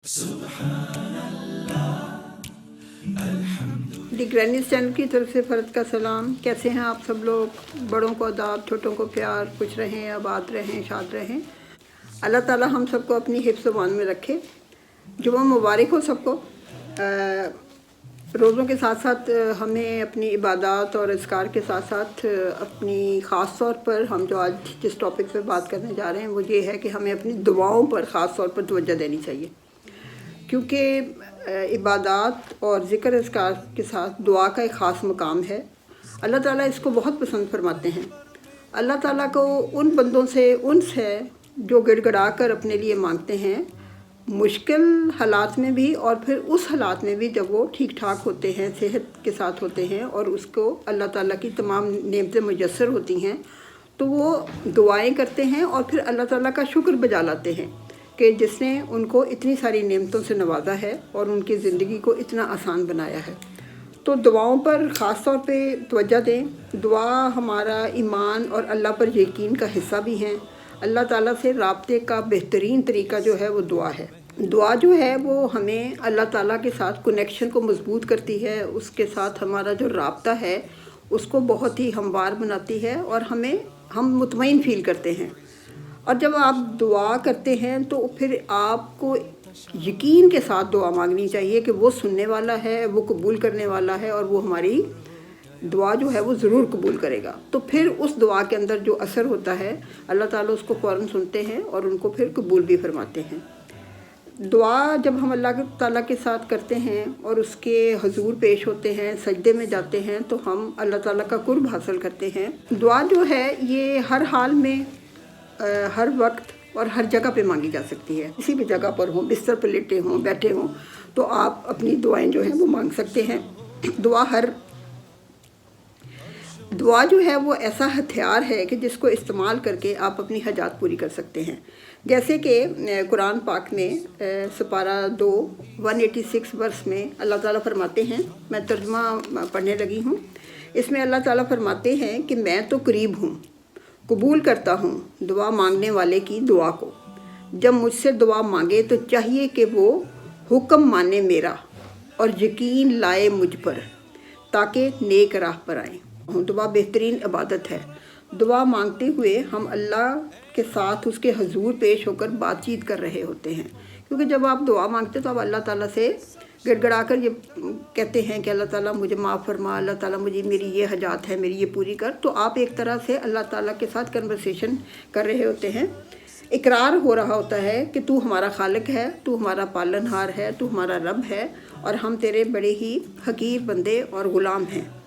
दी grannies channel की तरफ से फ़र्द का सलाम। कैसे हैं आप सब लोग? बड़ों को आदाब, छोटों को प्यार, खुश रहें, आबाद रहें, शाद रहें। अल्लाह ताला हम सबको अपनी हिफ्ज़ व मान में रखे। जुम्मा मुबारक हो सबको। रोज़ों के साथ साथ हमें अपनी इबादत और अज़कार के साथ साथ अपनी ख़ास तौर पर हम जो आज जिस टॉपिक पे बात करने जा रहे हैं वो ये है कि हमें अपनी दुआओं पर ख़ास तौर पर तवज्जो देनी चाहिए, क्योंकि इबादत और ज़िक्र अज़कार के साथ दुआ का एक ख़ास मकाम है। अल्लाह ताला इसको बहुत पसंद फरमाते हैं। अल्लाह ताला को उन बंदों से उन्स है जो गिड़गिड़ा कर अपने लिए मांगते हैं, मुश्किल हालात में भी और फिर उस हालात में भी जब वो ठीक ठाक होते हैं, सेहत के साथ होते हैं और उसको अल्लाह ताला की तमाम नेमतें मुयस्सर होती हैं, तो वो दुआएं करते हैं और फिर अल्लाह ताला का शुक्र बजा लाते हैं कि जिसने उनको इतनी सारी नेमतों से नवाजा है और उनकी ज़िंदगी को इतना आसान बनाया है। तो दुआओं पर ख़ास तौर पे तवज्जो दें। दुआ हमारा ईमान और अल्लाह पर यकीन का हिस्सा भी हैं। अल्लाह ताला से राब्ते का बेहतरीन तरीका जो है वो दुआ है। दुआ जो है वो हमें अल्लाह ताला के साथ कनेक्शन को मज़बूत करती है, उसके साथ हमारा जो राब्ता है उसको बहुत ही हमवार बनाती है और हम मुतमईन फ़ील करते हैं। और जब आप दुआ करते हैं तो फिर आपको यकीन के साथ दुआ मांगनी चाहिए कि वो सुनने वाला है, वो कबूल करने वाला है और वो हमारी दुआ जो है वो ज़रूर कबूल करेगा। तो फिर उस दुआ के अंदर जो असर होता है अल्लाह ताला उसको फ़ौरन सुनते हैं और उनको फिर कबूल भी फरमाते हैं। दुआ जब हम अल्लाह ताला के साथ करते हैं और उसके हुजूर पेश होते हैं, सजदे में जाते हैं, तो हम अल्लाह ताला का कुर्ब हासिल करते हैं। दुआ जो है ये हर हाल में, हर वक्त और हर जगह पे मांगी जा सकती है। किसी भी जगह पर हों, बिस्तर पर लेटे हों, बैठे हों, तो आप अपनी दुआएं जो हैं वो मांग सकते हैं। दुआ जो है वो ऐसा हथियार है कि जिसको इस्तेमाल करके आप अपनी हाजात पूरी कर सकते हैं। जैसे कि कुरान पाक में सुपारा 2 186 वर्स में अल्लाह ताला फरमाते हैं, मैं तर्जुमा पढ़ने लगी हूँ। इसमें अल्लाह ताला फरमाते हैं कि मैं तो करीब हूँ, कबूल करता हूँ दुआ मांगने वाले की दुआ को। जब मुझसे दुआ मांगे तो चाहिए कि वो हुक्म माने मेरा और यकीन लाए मुझ पर, ताकि नेक राह पर आए। दुआ बेहतरीन इबादत है। दुआ मांगते हुए हम अल्लाह के साथ उसके हुजूर पेश होकर बातचीत कर रहे होते हैं, क्योंकि जब आप दुआ मांगते तो आप अल्लाह ताला से गिड़गिड़ा कर ये कहते हैं कि अल्लाह ताला मुझे माफ़ फरमा, अल्लाह ताला मुझे मेरी ये हजात है, मेरी ये पूरी कर। तो आप एक तरह से अल्लाह ताला के साथ कन्वर्सेशन कर रहे होते हैं। इकरार हो रहा होता है कि तू हमारा खालिक है, तू हमारा पालनहार है, तू हमारा रब है और हम तेरे बड़े ही हकीर बंदे और ग़ुलाम हैं।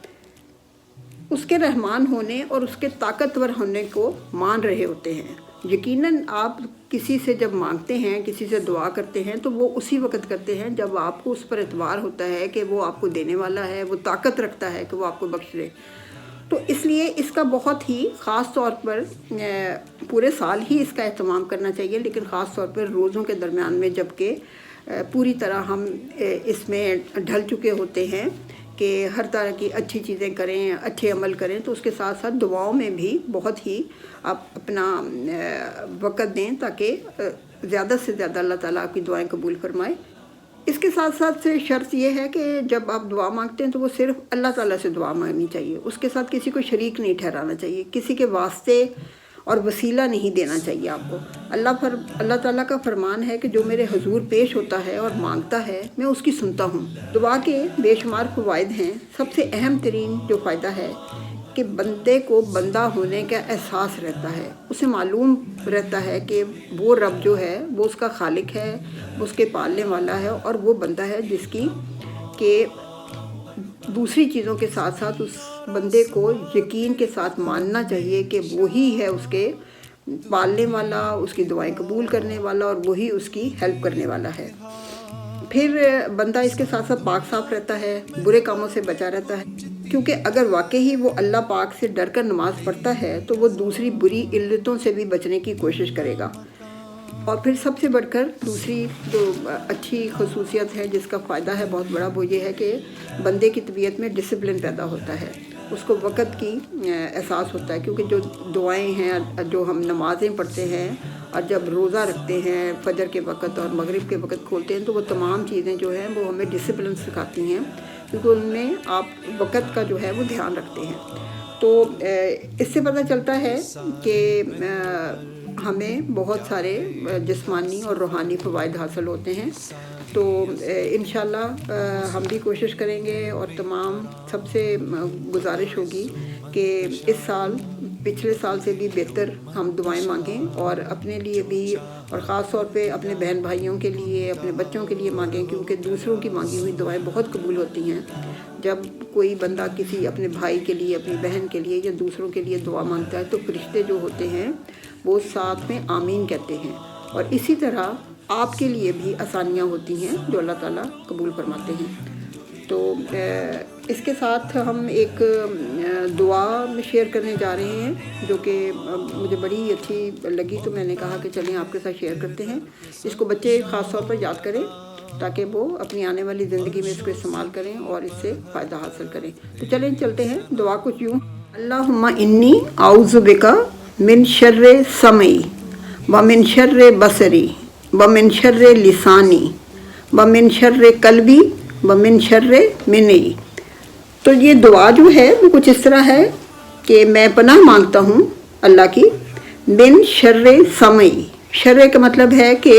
उसके रहमान होने और उसके ताकतवर होने को मान रहे होते हैं। यकीनन आप किसी से जब मांगते हैं, किसी से दुआ करते हैं, तो वो उसी वक्त करते हैं जब आपको उस पर एतबार होता है कि वो आपको देने वाला है, वो ताकत रखता है कि वो आपको बख्श दे। तो इसलिए इसका बहुत ही ख़ास तौर पर पूरे साल ही इसका एहतमाम करना चाहिए, लेकिन ख़ास तौर पर रोज़ों के दरमियान में जबकि पूरी तरह हम इसमें ढल चुके होते हैं कि हर तरह की अच्छी चीज़ें करें, अच्छे अमल करें, तो उसके साथ साथ दुआओं में भी बहुत ही आप अपना वक़्त दें ताकि ज़्यादा से ज़्यादा अल्लाह ताला आपकी दुआएं कबूल फरमाए। इसके साथ साथ शर्त ये है कि जब आप दुआ मांगते हैं तो वो सिर्फ़ अल्लाह ताला से दुआ मांगनी चाहिए, उसके साथ किसी को शरीक नहीं ठहराना चाहिए, किसी के वास्ते और वसीला नहीं देना चाहिए आपको। अल्लाह ताला का फरमान है कि जो मेरे हुजूर पेश होता है और मांगता है मैं उसकी सुनता हूँ। दुआ के बेशुमार फ़वाइद हैं। सबसे अहम तरीन जो फ़ायदा है कि बंदे को बंदा होने का एहसास रहता है, उसे मालूम रहता है कि वो रब जो है वो उसका खालिक है, वो उसके पालने वाला है और वो बंदा है जिसकी के दूसरी चीज़ों के साथ साथ उस बंदे को यकीन के साथ मानना चाहिए कि वही है उसके पालने वाला, उसकी दुआएं कबूल करने वाला और वही उसकी हेल्प करने वाला है। फिर बंदा इसके साथ साथ पाक साफ रहता है, बुरे कामों से बचा रहता है, क्योंकि अगर वाकई ही वो अल्लाह पाक से डर कर नमाज़ पढ़ता है तो वो दूसरी बुरी इल्लतों से भी बचने की कोशिश करेगा। और फिर सबसे बढ़कर दूसरी जो अच्छी खसूसियत है जिसका फ़ायदा है बहुत बड़ा, वो ये है कि बंदे की तबीयत में डिसिप्लिन पैदा होता है, उसको वक़्त की एहसास होता है, क्योंकि जो दुआएं हैं, जो हम नमाज़ें पढ़ते हैं, اور جب روزہ رکھتے ہیں فجر کے وقت اور مغرب کے وقت کھولتے ہیں تو وہ تمام چیزیں جو ہیں وہ ہمیں ڈسپلن سکھاتی ہیں، کیونکہ ان میں آپ وقت کا جو ہے وہ دھیان رکھتے ہیں۔ تو اس سے پتہ چلتا ہے کہ ہمیں بہت سارے جسمانی اور روحانی فوائد حاصل ہوتے ہیں۔ تو انشاءاللہ ہم بھی کوشش کریں گے، اور تمام سب سے گزارش ہوگی کہ اس سال پچھلے سال سے بھی بہتر ہم دعائیں مانگیں، اور اپنے لیے بھی، اور خاص طور پہ اپنے بہن بھائیوں کے لیے، اپنے بچوں کے لیے مانگیں، کیونکہ دوسروں کی مانگی ہوئی دعائیں بہت قبول ہوتی ہیں۔ جب کوئی بندہ کسی اپنے بھائی کے لیے، اپنی بہن کے لیے یا دوسروں کے لیے دعا مانگتا ہے تو فرشتے جو ہوتے ہیں وہ ساتھ میں آمین کہتے ہیں، اور اسی طرح آپ کے لیے بھی آسانیاں ہوتی ہیں جو اللہ تعالیٰ قبول فرماتے ہیں۔ تو اس کے ساتھ ہم ایک دعا شیئر کرنے جا رہے ہیں جو کہ مجھے بڑی اچھی لگی، تو میں نے کہا کہ چلیں آپ کے ساتھ شیئر کرتے ہیں۔ اس کو بچے خاص طور پر یاد کریں تاکہ وہ اپنی آنے والی زندگی میں اس کو استعمال کریں اور اس سے فائدہ حاصل کریں۔ تو چلیں چلتے ہیں، دعا کچھ یوں: اللہم انی اعوذ بک من شر سمعی ومن شر بصری ومن شر لسانی ومن شر قلبی ومن شر منی۔ تو یہ دعا جو ہے وہ کچھ اس طرح ہے کہ میں پناہ مانگتا ہوں اللہ کی من شر سمعی۔ شر کا مطلب ہے کہ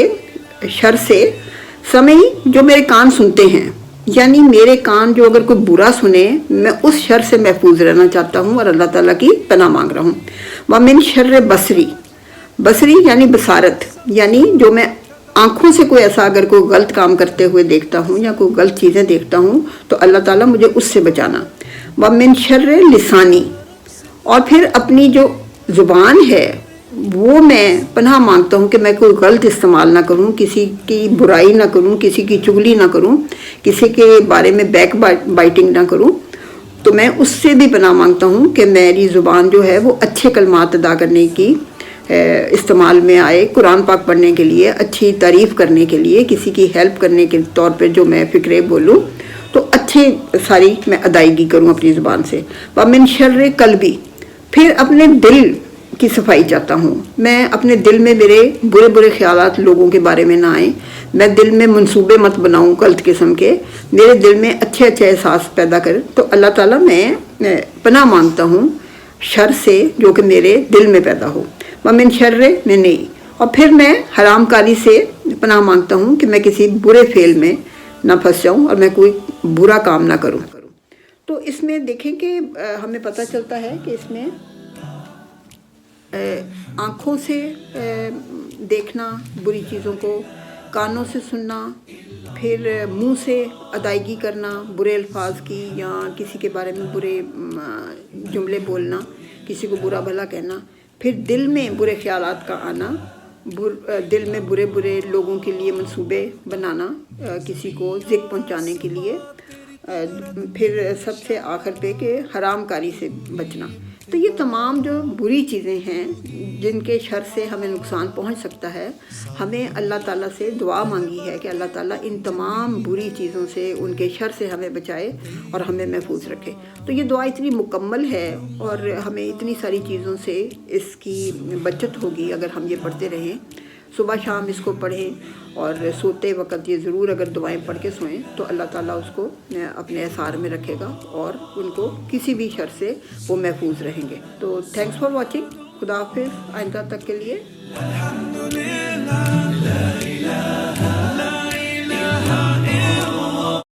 شر سے، سمعی جو میرے کان سنتے ہیں، یعنی میرے کان جو اگر کوئی برا سنے، میں اس شر سے محفوظ رہنا چاہتا ہوں اور اللہ تعالیٰ کی پناہ مانگ رہا ہوں۔ ومن شر بصری، بصری یعنی بصارت، یعنی جو میں آنکھوں سے کوئی ایسا اگر کوئی غلط کام کرتے ہوئے دیکھتا ہوں یا کوئی غلط چیزیں دیکھتا ہوں تو اللہ تعالیٰ مجھے اس سے بچانا۔ ومن شر لسانی، اور پھر اپنی جو زبان ہے وہ میں پناہ مانگتا ہوں کہ میں کوئی غلط استعمال نہ کروں، کسی کی برائی نہ کروں، کسی کی چغلی نہ کروں، کسی کے بارے میں بیک بائٹنگ نہ کروں۔ تو میں اس سے بھی پناہ مانگتا ہوں کہ میری زبان جو ہے وہ اچھے کلمات ادا کرنے کی استعمال میں آئے، قرآن پاک پڑھنے کے لیے، اچھی تعریف کرنے کے لیے، کسی کی ہیلپ کرنے کے طور پہ جو میں فکرے بولوں تو اچھے ساری میں ادائیگی کروں اپنی زبان سے۔ ومن شر قلبی، پھر اپنے دل کی صفائی چاہتا ہوں، میں اپنے دل میں میرے برے برے خیالات لوگوں کے بارے میں نہ آئیں، میں دل میں منصوبے مت بناؤں غلط قسم کے، میرے دل میں اچھے اچھے احساس پیدا کر۔ تو اللہ تعالیٰ میں پناہ مانگتا ہوں شر سے جو کہ میرے دل میں پیدا ہو۔ ومن شر منی، اور پھر میں حرام کاری سے پناہ مانگتا ہوں کہ میں کسی برے فعل میں نہ پھنس جاؤں اور میں کوئی برا کام نہ کروں۔ تو اس میں دیکھیں کہ ہمیں پتہ چلتا ہے کہ اس میں آنکھوں سے دیکھنا بری چیزوں کو، کانوں سے سننا، پھر منہ سے ادائیگی کرنا برے الفاظ کی یا کسی کے بارے میں برے جملے بولنا، کسی کو برا بھلا کہنا، پھر دل میں برے خیالات کا آنا، دل میں برے برے لوگوں کے لیے منصوبے بنانا، کسی کو ذکر پہنچانے کے لیے، پھر سب سے آخر پہ کہ حرام کاری سے بچنا۔ تو یہ تمام جو بری چیزیں ہیں جن کے شر سے ہمیں نقصان پہنچ سکتا ہے، ہمیں اللہ تعالیٰ سے دعا مانگی ہے کہ اللہ تعالیٰ ان تمام بری چیزوں سے، ان کے شر سے ہمیں بچائے اور ہمیں محفوظ رکھے۔ تو یہ دعا اتنی مکمل ہے اور ہمیں اتنی ساری چیزوں سے اس کی بچت ہوگی اگر ہم یہ پڑھتے رہیں۔ صبح شام اس کو پڑھیں اور سوتے وقت یہ ضرور اگر دعائیں پڑھ کے سوئیں تو اللہ تعالیٰ اس کو اپنے اثار میں رکھے گا اور ان کو کسی بھی شر سے وہ محفوظ رہیں گے۔ تو تھینکس فار واچنگ، خدا حافظ، آئندہ تک کے لیے۔